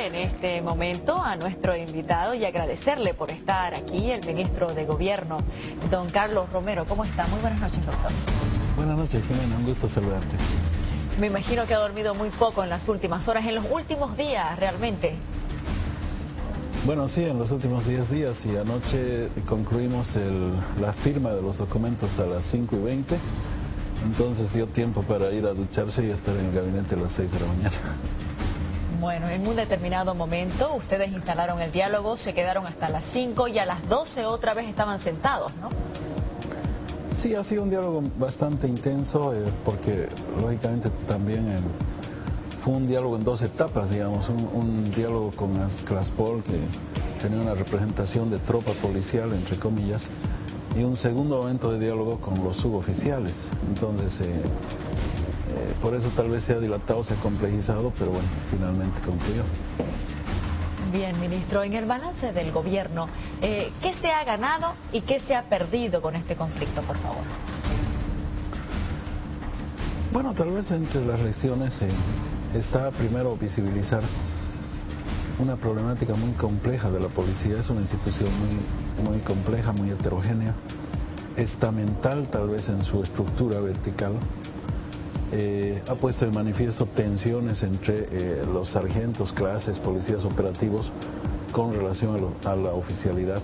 en este momento a nuestro invitado y agradecerle por estar aquí, el ministro de Gobierno, don Carlos Romero. ¿Cómo está? Muy buenas noches, doctor. Buenas noches, Jimena, un gusto saludarte. Me imagino que ha dormido muy poco en las últimas horas, en los últimos días, realmente. Bueno, sí, en los últimos 10 días y anoche concluimos la firma de los documentos a las 5:20, entonces dio tiempo para ir a ducharse y estar en el gabinete a las 6 de la mañana. Bueno, en un determinado momento ustedes instalaron el diálogo, se quedaron hasta las 5 y a las 12 otra vez estaban sentados, ¿no? Sí, ha sido un diálogo bastante intenso porque lógicamente también fue un diálogo en dos etapas, digamos, un diálogo con Claspol, que tenía una representación de tropa policial, entre comillas, y un segundo momento de diálogo con los suboficiales. Entonces, por eso tal vez se ha dilatado, se ha complejizado, pero bueno, finalmente concluyó. Bien, ministro, en el balance del gobierno, ¿qué se ha ganado y qué se ha perdido con este conflicto, por favor? Bueno, tal vez entre las lecciones está primero visibilizar una problemática muy compleja de la policía. Es una institución muy compleja, muy heterogénea, estamental tal vez en su estructura vertical. Ha puesto de manifiesto tensiones entre los sargentos, clases, policías operativos con relación a la oficialidad.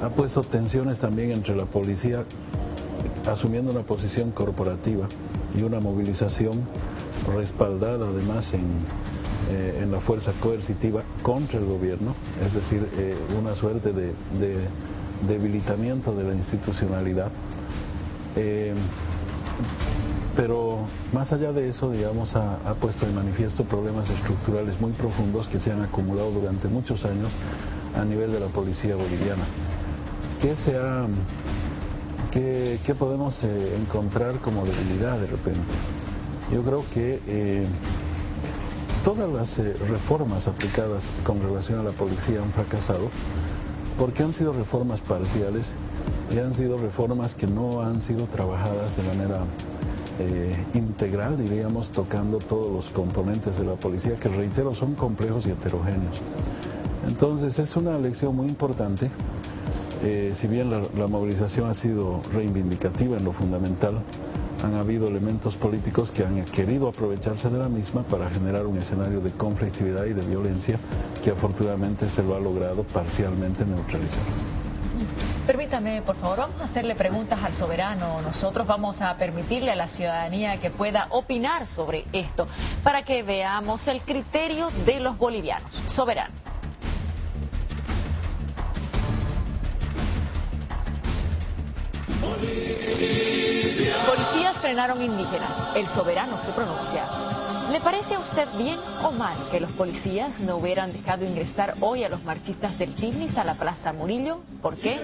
Ha puesto tensiones también entre la policía asumiendo una posición corporativa y una movilización respaldada además en la fuerza coercitiva contra el gobierno, es decir, una suerte de debilitamiento de la institucionalidad. Pero más allá de eso, digamos, ha puesto de manifiesto problemas estructurales muy profundos que se han acumulado durante muchos años a nivel de la policía boliviana. ¿Qué podemos encontrar como debilidad de repente? Yo creo que todas las reformas aplicadas con relación a la policía han fracasado porque han sido reformas parciales y han sido reformas que no han sido trabajadas de manera integral, diríamos, tocando todos los componentes de la policía, que reitero, son complejos y heterogéneos. Entonces es una lección muy importante. Si bien la movilización ha sido reivindicativa en lo fundamental, han habido elementos políticos que han querido aprovecharse de la misma para generar un escenario de conflictividad y de violencia que afortunadamente se lo ha logrado parcialmente neutralizar. Permítame, por favor, vamos a hacerle preguntas al soberano. Nosotros vamos a permitirle a la ciudadanía que pueda opinar sobre esto para que veamos el criterio de los bolivianos. Soberano. Policías frenaron indígenas. El soberano se pronuncia. ¿Le parece a usted bien o mal que los policías no hubieran dejado ingresar hoy a los marchistas del TIGNIS a la Plaza Murillo? ¿Por qué?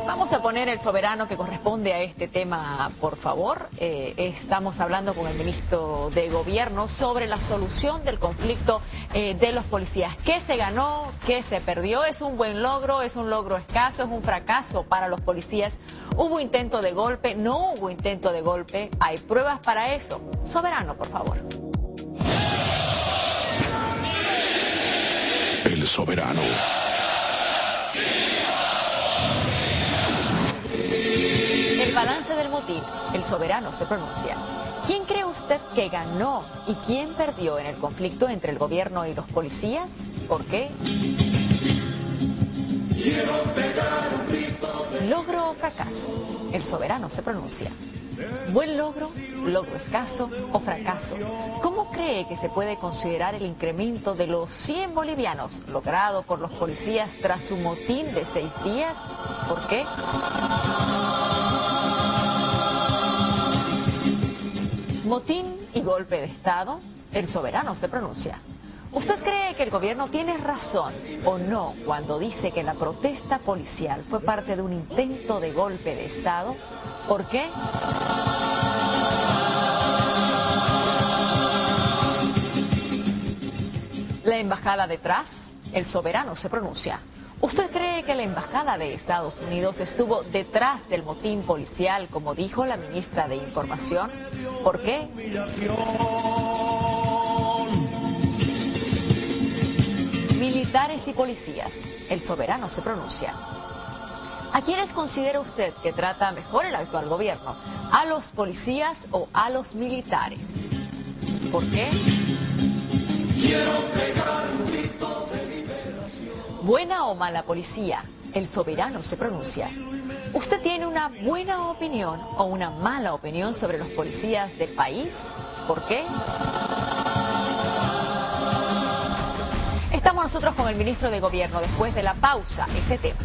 Vamos a poner el soberano que corresponde a este tema, por favor. Estamos hablando con el ministro de Gobierno sobre la solución del conflicto de los policías. ¿Qué se ganó? ¿Qué se perdió? ¿Es un buen logro? ¿Es un logro escaso? ¿Es un fracaso para los policías? ¿Hubo intento de golpe? ¿No hubo intento de golpe? ¿Hay pruebas para eso? Soberano, por favor. El soberano. El balance del motín. El soberano se pronuncia. ¿Quién cree usted que ganó y quién perdió en el conflicto entre el gobierno y los policías? ¿Por qué? ¿Logro o fracaso? El soberano se pronuncia. ¿Buen logro, logro escaso o fracaso? ¿Cómo cree que se puede considerar el incremento de los 100 bolivianos logrado por los policías tras su motín de 6 días? ¿Por qué? Motín y golpe de Estado, el soberano se pronuncia. ¿Usted cree que el gobierno tiene razón o no cuando dice que la protesta policial fue parte de un intento de golpe de Estado? ¿Por qué? La embajada detrás, el soberano se pronuncia. ¿Usted cree que la Embajada de Estados Unidos estuvo detrás del motín policial, como dijo la ministra de Información? ¿Por qué? Militares y policías, el soberano se pronuncia. ¿A quiénes considera usted que trata mejor el actual gobierno? ¿A los policías o a los militares? ¿Por qué? ¿Buena o mala policía? El soberano se pronuncia. ¿Usted tiene una buena opinión o una mala opinión sobre los policías del país? ¿Por qué? Estamos nosotros con el ministro de Gobierno después de la pausa, este tema.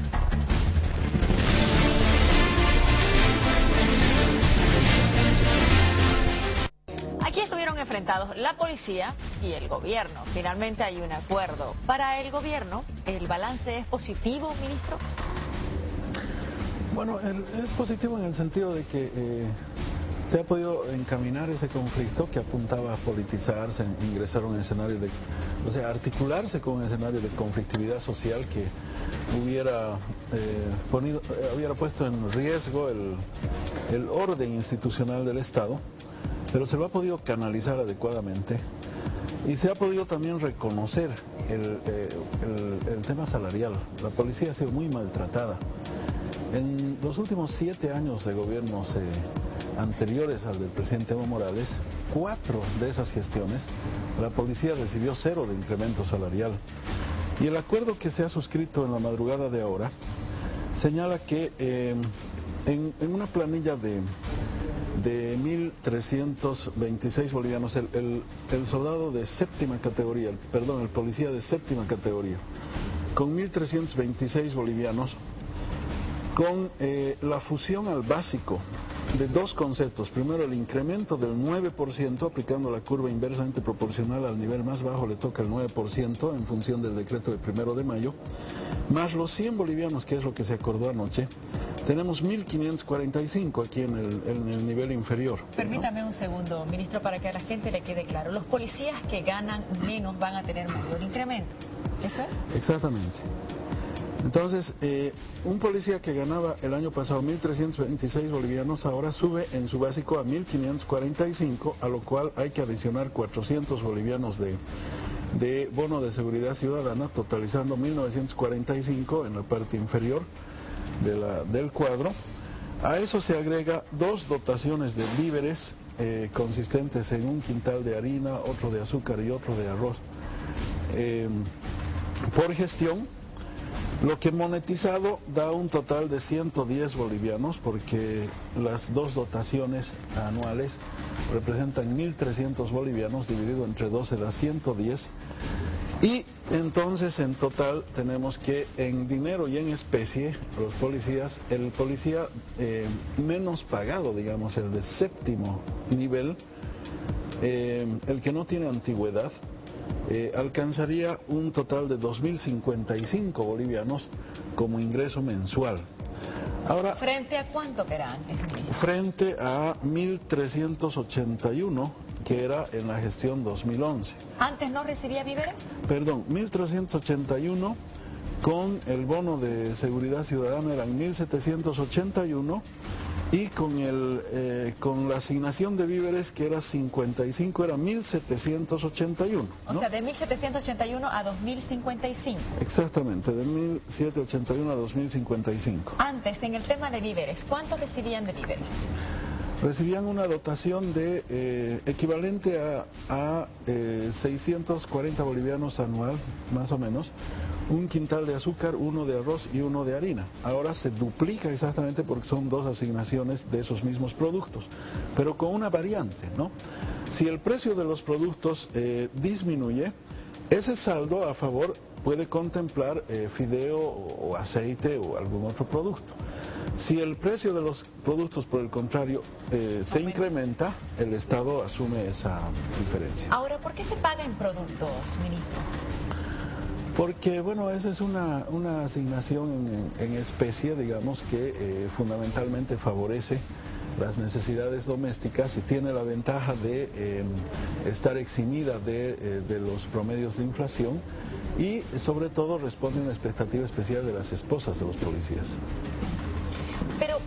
Aquí estuvieron enfrentados la policía y el gobierno. Finalmente hay un acuerdo. Para el gobierno, ¿el balance es positivo, ministro? Bueno, es positivo en el sentido de que se ha podido encaminar ese conflicto que apuntaba a politizarse, ingresar a un escenario de, o sea, articularse con un escenario de conflictividad social que hubiera puesto en riesgo el orden institucional del Estado, pero se lo ha podido canalizar adecuadamente y se ha podido también reconocer el tema salarial. La policía ha sido muy maltratada. En los últimos 7 años de gobiernos anteriores al del presidente Evo Morales, 4 de esas gestiones, la policía recibió 0 de incremento salarial. Y el acuerdo que se ha suscrito en la madrugada de ahora señala que en una planilla de 1.326 bolivianos, el soldado de séptima categoría, el policía de séptima categoría, con 1.326 bolivianos, con la fusión al básico de 2 conceptos. Primero, el incremento del 9%, aplicando la curva inversamente proporcional al nivel más bajo, le toca el 9% en función del decreto del 1 de mayo, más los 100 bolivianos, que es lo que se acordó anoche. Tenemos 1.545 aquí en el nivel inferior. Permítame, ¿no?, un segundo, ministro, para que a la gente le quede claro. Los policías que ganan menos van a tener mayor incremento. ¿Eso es? Exactamente. Entonces, un policía que ganaba el año pasado 1.326 bolivianos, ahora sube en su básico a 1.545, a lo cual hay que adicionar 400 bolivianos de bono de seguridad ciudadana, totalizando 1.945 en la parte inferior del cuadro. A eso se agrega 2 dotaciones de víveres consistentes en un quintal de harina, otro de azúcar y otro de arroz por gestión, lo que monetizado da un total de 110 bolivianos, porque las 2 dotaciones anuales representan 1.300 bolivianos, dividido entre 12 da 110. Y entonces en total tenemos que en dinero y en especie, los policías, el policía menos pagado, digamos, el de séptimo nivel, el que no tiene antigüedad, alcanzaría un total de 2.055 bolivianos como ingreso mensual. Ahora, ¿frente a cuánto que era antes? Frente a 1.381 que era en la gestión 2011. ¿Antes no recibía víveres? Perdón, 1.381 con el bono de seguridad ciudadana eran 1.781 y con la asignación de víveres, que era 55, era 1.781. ¿no? O sea, de 1.781 a 2.055. Exactamente, de 1.781 a 2.055. Antes, en el tema de víveres, ¿cuántos recibían de víveres? Recibían una dotación de equivalente a 640 bolivianos anual, más o menos, un quintal de azúcar, 1 de arroz y 1 de harina. Ahora se duplica exactamente porque son 2 asignaciones de esos mismos productos, pero con una variante, ¿no? Si el precio de los productos disminuye, ese saldo a favor puede contemplar fideo o aceite o algún otro producto. Si el precio de los productos, por el contrario, se incrementa, el Estado asume esa diferencia. Ahora, ¿por qué se paga en productos, ministro? Porque, bueno, esa es una asignación en especie, digamos, que fundamentalmente favorece las necesidades domésticas y tiene la ventaja de estar eximida de los promedios de inflación y sobre todo responde a una expectativa especial de las esposas de los policías. Pero,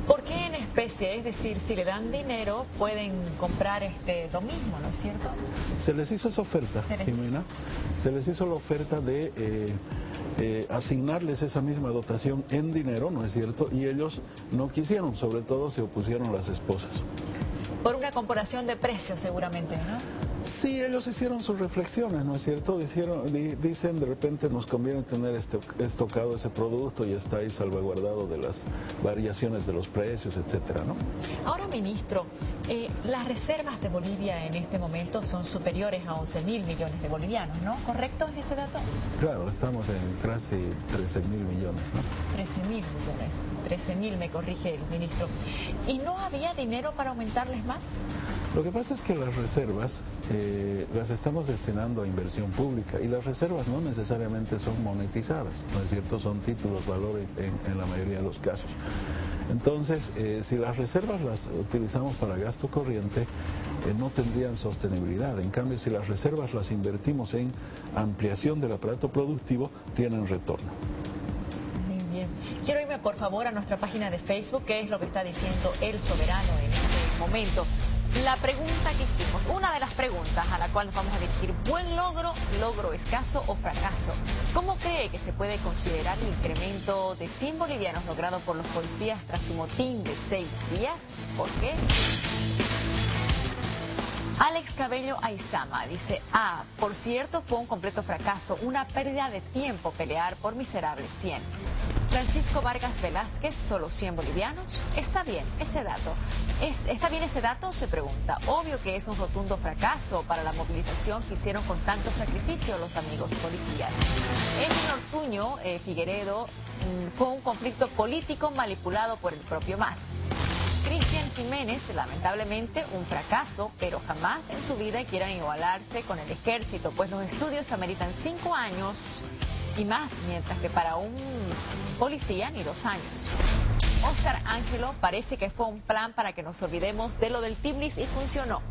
¿por qué en especie? Es decir, si le dan dinero, pueden comprar lo mismo, ¿no es cierto? Se les hizo esa oferta, Jimena. Se les hizo la oferta de asignarles esa misma dotación en dinero, ¿no es cierto? Y ellos no quisieron, sobre todo se opusieron las esposas. Por una comparación de precios, seguramente, ¿no? Sí, ellos hicieron sus reflexiones, ¿no es cierto? Dicen, de repente nos conviene tener estocado ese producto y está ahí salvaguardado de las variaciones de los precios, etcétera, ¿no? Ahora, ministro, las reservas de Bolivia en este momento son superiores a 11.000 millones de bolivianos, ¿no? ¿Correcto es ese dato? Claro, estamos en casi 13.000 millones, ¿no? 13.000 millones, 13.000 me corrige el ministro. ¿Y no había dinero para aumentarles más? Lo que pasa es que las reservas las estamos destinando a inversión pública y las reservas no necesariamente son monetizadas, ¿no es cierto? Son títulos valor en la mayoría de los casos. Entonces, si las reservas las utilizamos para gasto corriente, no tendrían sostenibilidad. En cambio, si las reservas las invertimos en ampliación del aparato productivo, tienen retorno. Muy bien. Quiero irme, por favor, a nuestra página de Facebook, qué es lo que está diciendo El Soberano en este momento. La pregunta que hicimos, una de las preguntas a la cual nos vamos a dirigir, ¿buen logro, logro escaso o fracaso? ¿Cómo cree que se puede considerar el incremento de 100 bolivianos logrado por los policías tras su motín de 6 días? ¿Por qué? Alex Cabello Aizama dice, por cierto, fue un completo fracaso, una pérdida de tiempo pelear por miserables 100. Francisco Vargas Velázquez, solo 100 bolivianos. ¿Está bien ese dato? ¿Está bien ese dato? Se pregunta. Obvio que es un rotundo fracaso para la movilización que hicieron con tanto sacrificio los amigos policías. En Ortuño, Figueredo, fue un conflicto político manipulado por el propio MAS. Cristian Jiménez, lamentablemente, un fracaso, pero jamás en su vida quieran igualarse con el ejército, pues los estudios ameritan 5 años y más, mientras que para un policía ni 2 años. Oscar Ángelo, parece que fue un plan para que nos olvidemos de lo del Tiblis y funcionó.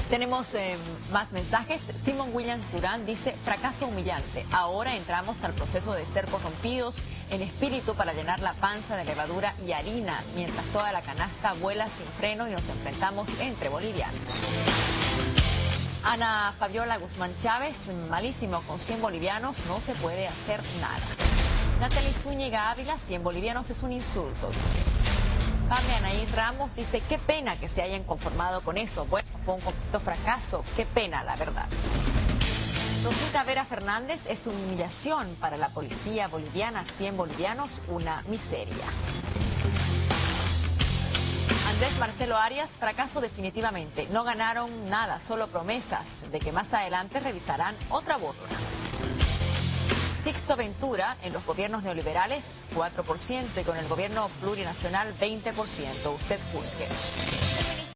Tenemos más mensajes. Simon Williams Durán dice, fracaso humillante. Ahora entramos al proceso de ser corrompidos en espíritu para llenar la panza de levadura y harina, mientras toda la canasta vuela sin freno y nos enfrentamos entre bolivianos. Ana Fabiola Guzmán Chávez, malísimo, con 100 bolivianos no se puede hacer nada. Natalie Zúñiga Ávila, 100 bolivianos es un insulto, dice. Pame Anaí Ramos dice, qué pena que se hayan conformado con eso. Bueno, fue un completo fracaso, qué pena, la verdad. Rosita Vera Fernández, es una humillación para la policía boliviana, 100 bolivianos, una miseria. Andrés Marcelo Arias, fracaso definitivamente. No ganaron nada, solo promesas de que más adelante revisarán otra burla. Sixto Ventura, en los gobiernos neoliberales, 4%, y con el gobierno plurinacional, 20%. Usted juzgue.